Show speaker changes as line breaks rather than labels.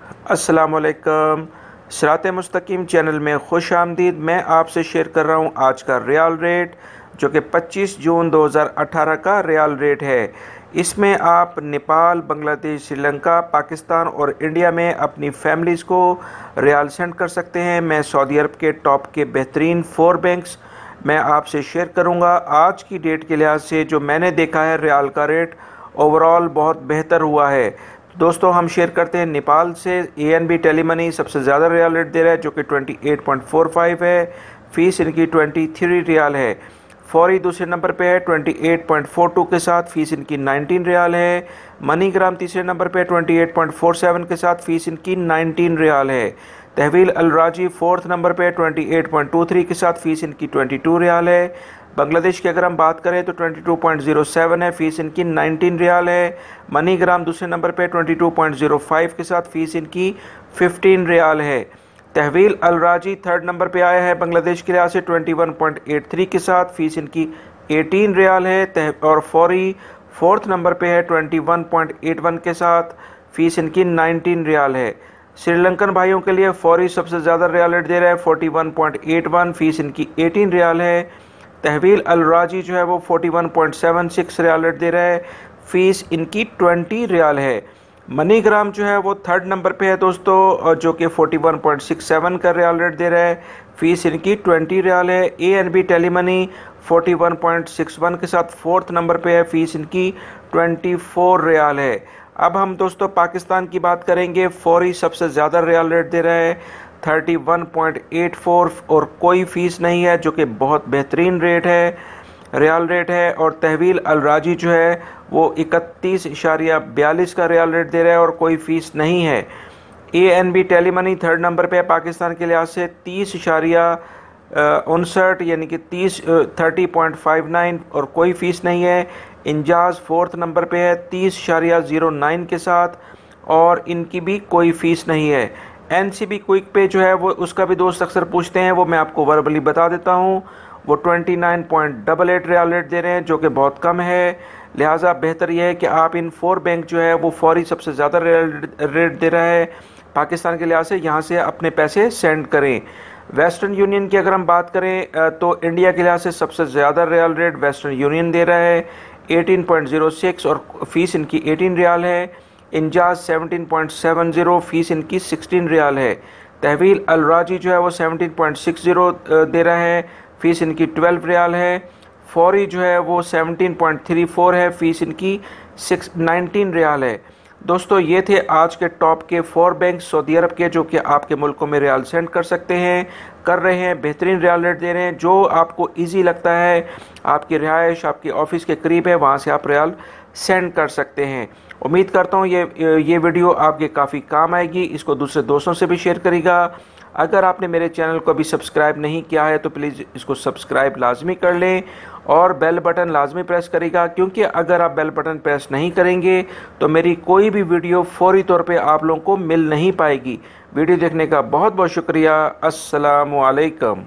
अस्सलामुअलैकुम। सिरात मुस्तकीम चैनल में खुश आमदीद। मैं आपसे शेयर कर रहा हूँ आज का रियाल रेट, जो कि 25 जून 2018 का रियाल रेट है। इसमें आप नेपाल, बांग्लादेश, श्रीलंका, पाकिस्तान और इंडिया में अपनी फैमिलीज़ को रियाल सेंड कर सकते हैं। मैं सऊदी अरब के टॉप के बेहतरीन 4 बैंक्स मैं आपसे शेयर करूंगा। आज की डेट के लिहाज से जो मैंने देखा है, रियाल का रेट ओवरऑल बहुत बेहतर हुआ है। दोस्तों, हम शेयर करते हैं नेपाल से। ANB टेलीमनी सबसे ज़्यादा रियाल रेट दे रहा है, जो कि 28.45 है। फ़ीस इनकी 23 रियाल है। फौरी दूसरे नंबर पे है 28.42 के साथ, फ़ीस इनकी 19 रियाल है। मनीग्राम तीसरे नंबर पे 28.47 के साथ, फ़ीस इनकी 19 रियाल है। तहवील अल राजी फोर्थ नंबर पे 28.23 के साथ, फ़ीस इनकी 22 रियाल है। बांग्लादेश की अगर हम बात करें तो 22.07 है, फ़ीस इनकी 19 रियाल है। मनीग्राम दूसरे नंबर पे 22.05 के साथ, फ़ीस इनकी 15 रियाल है। तहवील अल राजी थर्ड नंबर पे आया है बांग्लादेश के लिहाज से 21.83 के साथ, फ़ीस इनकी 18 रियाल है। और फौरी फोर्थ नंबर पे है 21.81 के साथ, फ़ीस इनकी 19 रियाल है। श्रीलंकन भाइयों के लिए फौरी सबसे ज़्यादा रियाल रेट दे रहा है 41.81, फ़ीस इनकी 18 रियाल है। तहवील अल राजी जो है वो 41.76 रियाल रेट दे रहा है, फ़ीस इनकी 20 रियाल है। मनीग्राम जो है वो थर्ड नंबर पे है दोस्तों, जो कि 41.67 का रियाल रेट दे रहा है, फ़ीस इनकी 20 रियाल है। ANB टेलीमनी 41.61 के साथ फोर्थ नंबर पे है, फ़ीस इनकी 24 रियाल है। अब हम दोस्तों पाकिस्तान की बात करेंगे। फौरी सबसे ज़्यादा रियाल रेट दे रहा है 31.84 और कोई फ़ीस नहीं है, जो कि बहुत बेहतरीन रेट है, रियाल रेट है। और तहवील अल राजी जो है वो 31.42 का रियाल रेट दे रहा है और कोई फ़ीस नहीं है। ANB टेलीमनी थर्ड नंबर पे है पाकिस्तान के लिहाज से 30.59 यानी कि 30.59 और कोई फ़ीस नहीं है। इंजाज़ फोर्थ नंबर पे है 30.09 के साथ और इनकी भी कोई फ़ीस नहीं है। NCB क्विक पे जो है वो उसका भी दोस्त अक्सर पूछते हैं, वो मैं आपको वर्बली बता देता हूँ। वो 29.88 रियाल रेट दे रहे हैं, जो कि बहुत कम है। लिहाजा बेहतर यह है कि आप इन 4 बैंक जो है वो फौरी सबसे ज़्यादा रियाल रेट दे रहा है पाकिस्तान के लिहाज से, यहाँ से अपने पैसे सेंड करें। वेस्टर्न यूनियन की अगर हम बात करें तो इंडिया के लिहाज से सबसे ज़्यादा रियाल रेट वेस्टर्न यूनियन दे रहा है 18.06 और फ़ीस इनकी 18 रियाल है। इंजाज 17.70, फ़ीस इनकी 16 रियाल है। तहवील अल राजी जो है वो 17.60 दे रहा है, फ़ीस इनकी 12 रियाल है। फौरी जो है वो 17.34 है, फ़ीस इनकी 19 रियाल है। दोस्तों, ये थे आज के टॉप के 4 बैंक सऊदी अरब के, जो कि आपके मुल्कों में रियाल सेंड कर सकते हैं, कर रहे हैं, बेहतरीन रियाल रेट दे रहे हैं। जो आपको इजी लगता है, आपकी रिहाइश आपके ऑफिस के करीब है, वहाँ से आप रियाल सेंड कर सकते हैं। उम्मीद करता हूँ ये वीडियो आपके काफ़ी काम आएगी। इसको दूसरे दोस्तों से भी शेयर करेगा। अगर आपने मेरे चैनल को अभी सब्सक्राइब नहीं किया है तो प्लीज़ इसको सब्सक्राइब लाजमी कर लें और बेल बटन लाजमी प्रेस करेगा, क्योंकि अगर आप बेल बटन प्रेस नहीं करेंगे तो मेरी कोई भी वीडियो फौरी तौर पे आप लोगों को मिल नहीं पाएगी। वीडियो देखने का बहुत बहुत शुक्रिया। अस्सलामु अलैकुम।